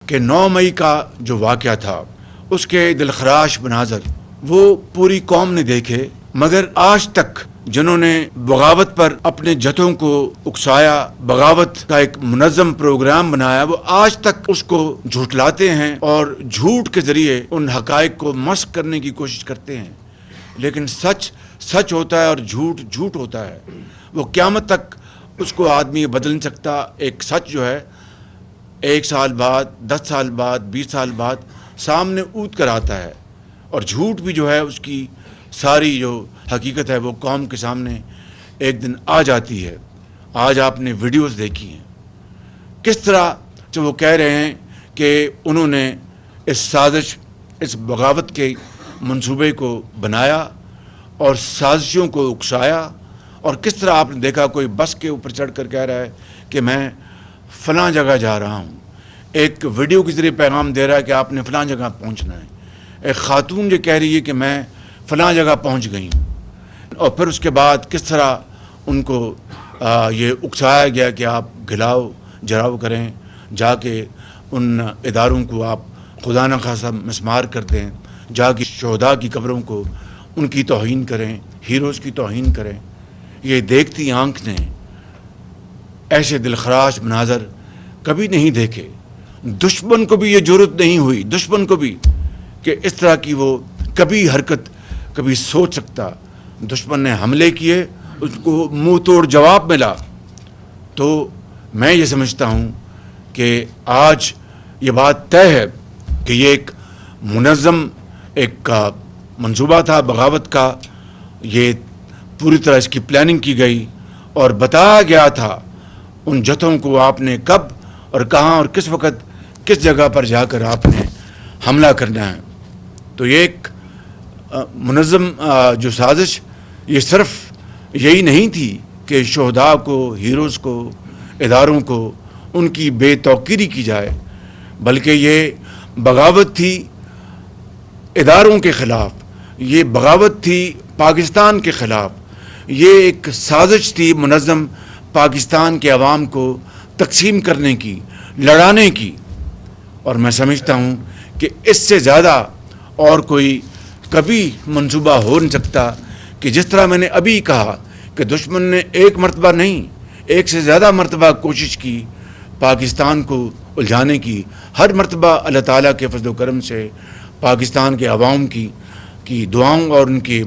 کہ 9 مئی کا جو واقعہ تھا اس کے دلخراش مناظر وہ پوری قوم نے دیکھے، مگر آج تک جنہوں نے بغاوت پر اپنے جتھوں کو اکسایا، بغاوت کا ایک منظم پروگرام بنایا، وہ آج تک اس کو جھٹلاتے ہیں اور جھوٹ کے ذریعے ان حقائق کو مسخ کرنے کی کوشش کرتے ہیں۔ لیکن سچ سچ ہوتا ہے اور جھوٹ جھوٹ ہوتا ہے، وہ قیامت تک اس کو آدمی بدل نہیں سکتا۔ ایک سچ جو ہے 1 سال بعد، 10 سال بعد، 20 سال بعد سامنے اونٹ کر آتا ہے، اور جھوٹ بھی جو ہے اس کی ساری جو حقیقت ہے وہ قوم کے سامنے ایک دن آ جاتی ہے۔ آج آپ نے ویڈیوز دیکھی ہیں کس طرح جو وہ کہہ رہے ہیں کہ انہوں نے اس سازش، اس بغاوت کے منصوبے کو بنایا اور سازشوں کو اکسایا، اور کس طرح آپ نے دیکھا کوئی بس کے اوپر چڑھ کر کہہ رہا ہے کہ میں فلاں جگہ جا رہا ہوں، ایک ویڈیو کے ذریعے پیغام دے رہا ہے کہ آپ نے فلاں جگہ پہنچنا ہے، ایک خاتون جو کہہ رہی ہے کہ میں فلاں جگہ پہنچ گئی ہوں، اور پھر اس کے بعد کس طرح ان کو یہ اکسایا گیا کہ آپ گھلاؤ جراؤ کریں، جا کے ان اداروں کو آپ خدا نخواستہ مسمار کر دیں، جا کے شہداء کی قبروں کو ان کی توہین کریں، ہیروز کی توہین کریں۔ یہ دیکھتی آنکھ نے ایسے دلخراش مناظر کبھی نہیں دیکھے۔ دشمن کو بھی یہ جرأت نہیں ہوئی، دشمن کو بھی، کہ اس طرح کی وہ کبھی حرکت کبھی سوچ سکتا۔ دشمن نے حملے کیے، اس کو منہ توڑ جواب ملا۔ تو میں یہ سمجھتا ہوں کہ آج یہ بات طے ہے کہ یہ ایک منظم ایک منصوبہ تھا بغاوت کا، یہ پوری طرح اس کی پلاننگ کی گئی اور بتایا گیا تھا ان جتھوں کو آپ نے کب اور کہاں اور کس وقت کس جگہ پر جا کر آپ نے حملہ کرنا ہے۔ تو یہ ایک منظم جو سازش، یہ صرف یہی نہیں تھی کہ شہداء کو، ہیروز کو، اداروں کو ان کی بے توقیری کی جائے، بلکہ یہ بغاوت تھی اداروں کے خلاف، یہ بغاوت تھی پاکستان کے خلاف، یہ ایک سازش تھی منظم پاکستان کے عوام کو تقسیم کرنے کی، لڑانے کی۔ اور میں سمجھتا ہوں کہ اس سے زیادہ اور کوئی کبھی منصوبہ ہو نہیں سکتا کہ جس طرح میں نے ابھی کہا کہ دشمن نے ایک مرتبہ نہیں، ایک سے زیادہ مرتبہ کوشش کی پاکستان کو الجھانے کی۔ ہر مرتبہ اللہ تعالیٰ کے فضل و کرم سے پاکستان کے عوام کی دعاؤں اور ان کے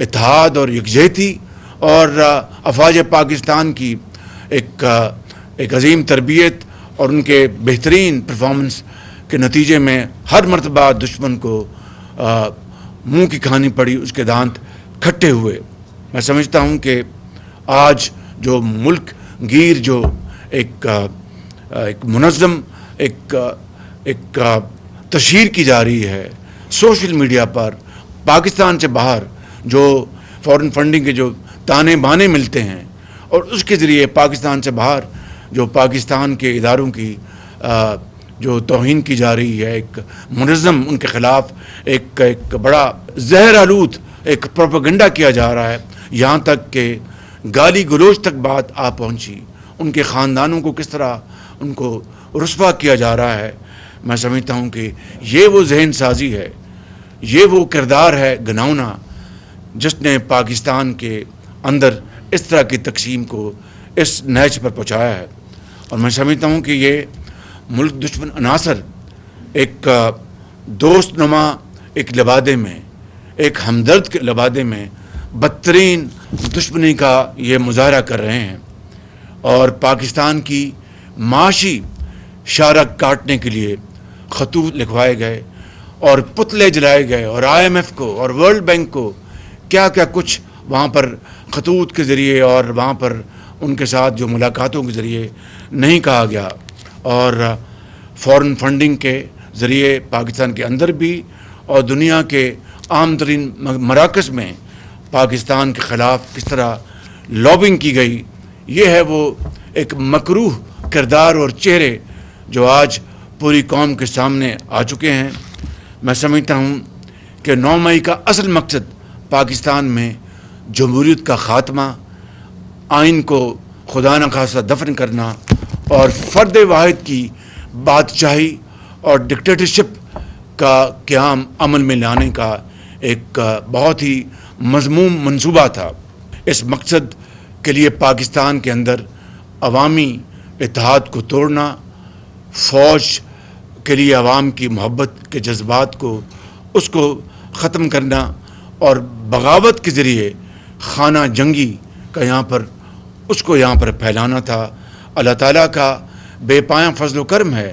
اتحاد اور یکجہتی اور افواج پاکستان کی ایک عظیم تربیت اور ان کے بہترین پرفارمنس کے نتیجے میں ہر مرتبہ دشمن کو منہ کی کھانی پڑی، اس کے دانت کھٹے ہوئے۔ میں سمجھتا ہوں کہ آج جو ملک گیر جو ایک منظم ایک تشہیر کی جا رہی ہے سوشل میڈیا پر، پاکستان سے باہر جو فورن فنڈنگ کے جو تانے بانے ملتے ہیں، اور اس کے ذریعے پاکستان سے باہر جو پاکستان کے اداروں کی جو توہین کی جا رہی ہے، ایک منظم ان کے خلاف ایک بڑا زہر آلود ایک پروپیگنڈا کیا جا رہا ہے، یہاں تک کہ گالی گلوچ تک بات آ پہنچی، ان کے خاندانوں کو کس طرح ان کو رسوا کیا جا رہا ہے۔ میں سمجھتا ہوں کہ یہ وہ ذہن سازی ہے، یہ وہ کردار ہے گناؤنا جس نے پاکستان کے اندر اس طرح کی تقسیم کو اس نہج پر پہنچایا ہے۔ اور میں سمجھتا ہوں کہ یہ ملک دشمن عناصر ایک دوست نما ایک لبادے میں، ایک ہمدرد کے لبادے میں بدترین دشمنی کا یہ مظاہرہ کر رہے ہیں، اور پاکستان کی معاشی شارک کاٹنے کے لیے خطوط لکھوائے گئے اور پتلے جلائے گئے، اور IMF کو اور ورلڈ بینک کو کیا کیا کچھ وہاں پر خطوط کے ذریعے اور وہاں پر ان کے ساتھ جو ملاقاتوں کے ذریعے نہیں کہا گیا، اور فورن فنڈنگ کے ذریعے پاکستان کے اندر بھی اور دنیا کے عام ترین مراکز میں پاکستان کے خلاف کس طرح لابنگ کی گئی۔ یہ ہے وہ ایک مکروہ کردار اور چہرے جو آج پوری قوم کے سامنے آ چکے ہیں۔ میں سمجھتا ہوں کہ 9 مئی کا اصل مقصد پاکستان میں جمہوریت کا خاتمہ، آئین کو خدا نخواستہ دفن کرنا اور فرد واحد کی بادشاہی اور ڈکٹیٹرشپ کا قیام عمل میں لانے کا ایک بہت ہی مذموم منصوبہ تھا۔ اس مقصد کے لیے پاکستان کے اندر عوامی اتحاد کو توڑنا، فوج کے لیے عوام کی محبت کے جذبات کو اس کو ختم کرنا اور بغاوت کے ذریعے خانہ جنگی کا یہاں پر پھیلانا تھا۔ اللہ تعالیٰ کا بے پایاں فضل و کرم ہے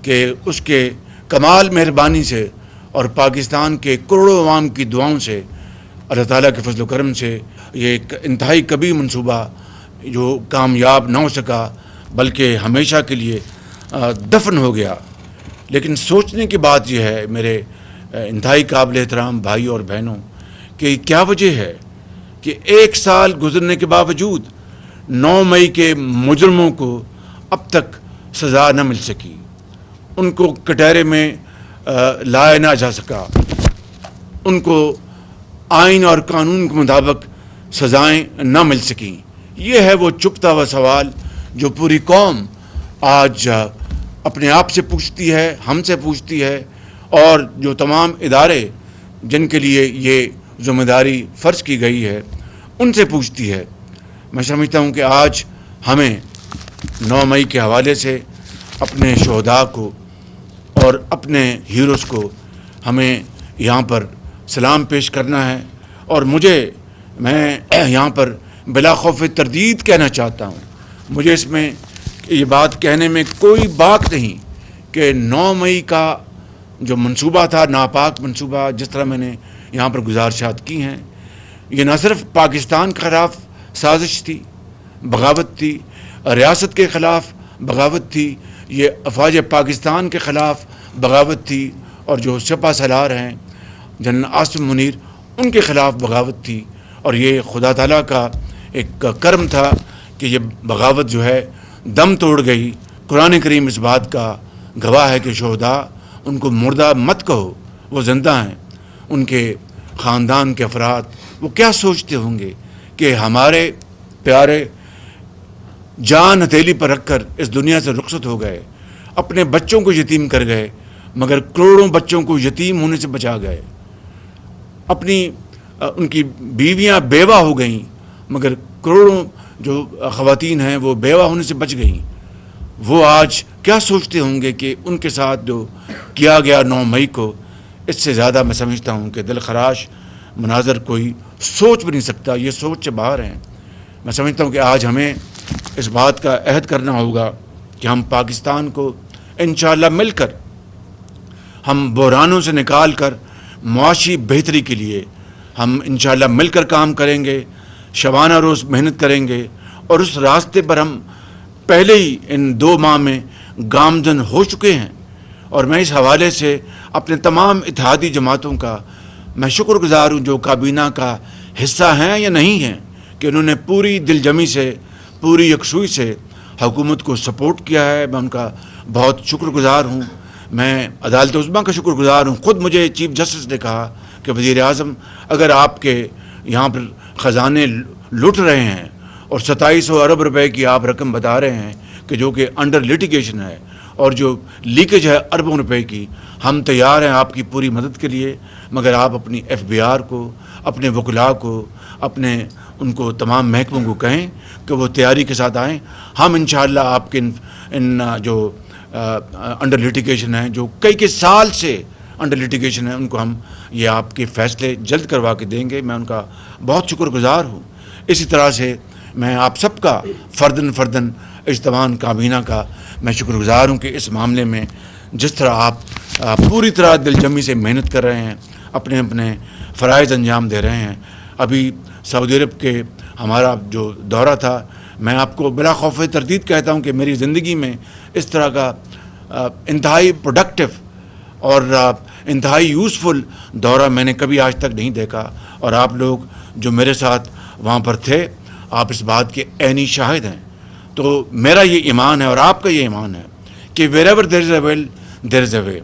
کہ اس کے کمال مہربانی سے اور پاکستان کے کروڑوں عوام کی دعاؤں سے اللہ تعالیٰ کے فضل و کرم سے یہ ایک انتہائی کبھی منصوبہ جو کامیاب نہ ہو سکا بلکہ ہمیشہ کے لیے دفن ہو گیا۔ لیکن سوچنے کی بات یہ ہے میرے انتہائی قابل احترام بھائی اور بہنوں کہ کیا وجہ ہے کہ 1 سال گزرنے کے باوجود 9 مئی کے مجرموں کو اب تک سزا نہ مل سکی، ان کو کٹہرے میں لایا نہ جا سکا، ان کو آئین اور قانون کے مطابق سزائیں نہ مل سکیں۔ یہ ہے وہ چھپتا ہوا سوال جو پوری قوم آج اپنے آپ سے پوچھتی ہے، ہم سے پوچھتی ہے، اور جو تمام ادارے جن کے لیے یہ ذمہ داری فرض کی گئی ہے ان سے پوچھتی ہے۔ میں سمجھتا ہوں کہ آج ہمیں 9 مئی کے حوالے سے اپنے شہداء کو اور اپنے ہیروز کو ہمیں یہاں پر سلام پیش کرنا ہے، اور میں یہاں پر بلا خوف تردید کہنا چاہتا ہوں، مجھے اس میں یہ بات کہنے میں کوئی باک نہیں کہ 9 مئی کا جو منصوبہ تھا، ناپاک منصوبہ، جس طرح میں نے یہاں پر گزارشات کی ہیں، یہ نہ صرف پاکستان کے خلاف سازش تھی، بغاوت تھی، ریاست کے خلاف بغاوت تھی، یہ افواج پاکستان کے خلاف بغاوت تھی، اور جو سپہ سالار ہیں جنرل عاصم منیر ان کے خلاف بغاوت تھی، اور یہ خدا تعالیٰ کا ایک کرم تھا کہ یہ بغاوت جو ہے دم توڑ گئی۔ قرآن کریم اس بات کا گواہ ہے کہ شہداء ان کو مردہ مت کہو، وہ زندہ ہیں۔ ان کے خاندان کے افراد وہ کیا سوچتے ہوں گے کہ ہمارے پیارے جان ہتھیلی پر رکھ کر اس دنیا سے رخصت ہو گئے، اپنے بچوں کو یتیم کر گئے، مگر کروڑوں بچوں کو یتیم ہونے سے بچا گئے، ان کی بیویاں بیوہ ہو گئیں، مگر کروڑوں جو خواتین ہیں وہ بیوہ ہونے سے بچ گئیں۔ وہ آج کیا سوچتے ہوں گے کہ ان کے ساتھ جو کیا گیا 9 مئی کو، اس سے زیادہ میں سمجھتا ہوں کہ دل خراش مناظر کوئی سوچ بھی نہیں سکتا، یہ سوچ سے باہر ہیں۔ میں سمجھتا ہوں کہ آج ہمیں اس بات کا عہد کرنا ہوگا کہ ہم پاکستان کو انشاءاللہ مل کر، ہم بحرانوں سے نکال کر معاشی بہتری کے لیے ہم انشاءاللہ مل کر کام کریں گے، شبانہ روز محنت کریں گے، اور اس راستے پر ہم پہلے ہی ان 2 ماہ میں گامزن ہو چکے ہیں۔ اور میں اس حوالے سے اپنے تمام اتحادی جماعتوں کا میں شکر گزار ہوں جو کابینہ کا حصہ ہیں یا نہیں ہیں، کہ انہوں نے پوری دل جمی سے، پوری یکسوئی سے حکومت کو سپورٹ کیا ہے۔ میں ان کا بہت شکر گزار ہوں۔ میں عدالت عظمیٰ کا شکر گزار ہوں۔ خود مجھے چیف جسٹس نے کہا کہ وزیر اعظم، اگر آپ کے یہاں پر خزانے لٹ رہے ہیں اور 2700 ارب روپے کی آپ رقم بتا رہے ہیں کہ جو کہ انڈر لیٹیگیشن ہے، اور جو لیکیج ہے اربوں روپے کی، ہم تیار ہیں آپ کی پوری مدد کے لیے، مگر آپ اپنی FBR کو، اپنے وکلاء کو، ان کو تمام محکموں کو کہیں کہ وہ تیاری کے ساتھ آئیں۔ ہم انشاءاللہ آپ کے ان جو انڈر لیٹیگیشن ہیں، جو کئی سال سے انڈر لیٹیگیشن ہیں، ان کو ہم یہ آپ کے فیصلے جلد کروا کے دیں گے۔ میں ان کا بہت شکر گزار ہوں۔ اسی طرح سے میں آپ سب کا فرداً اجتماع کابینہ کا میں شکر گزار ہوں کہ اس معاملے میں جس طرح آپ پوری طرح دل جمی سے محنت کر رہے ہیں، اپنے فرائض انجام دے رہے ہیں۔ ابھی سعودی عرب کے ہمارا جو دورہ تھا، میں آپ کو بلا خوف تردید کہتا ہوں کہ میری زندگی میں اس طرح کا انتہائی پروڈکٹیو اور انتہائی یوزفل دورہ میں نے کبھی آج تک نہیں دیکھا، اور آپ لوگ جو میرے ساتھ وہاں پر تھے، آپ اس بات کے عینی شاہد ہیں۔ تو میرا یہ ایمان ہے اور آپ کا یہ ایمان ہے کہ wherever there is a will, there is a way۔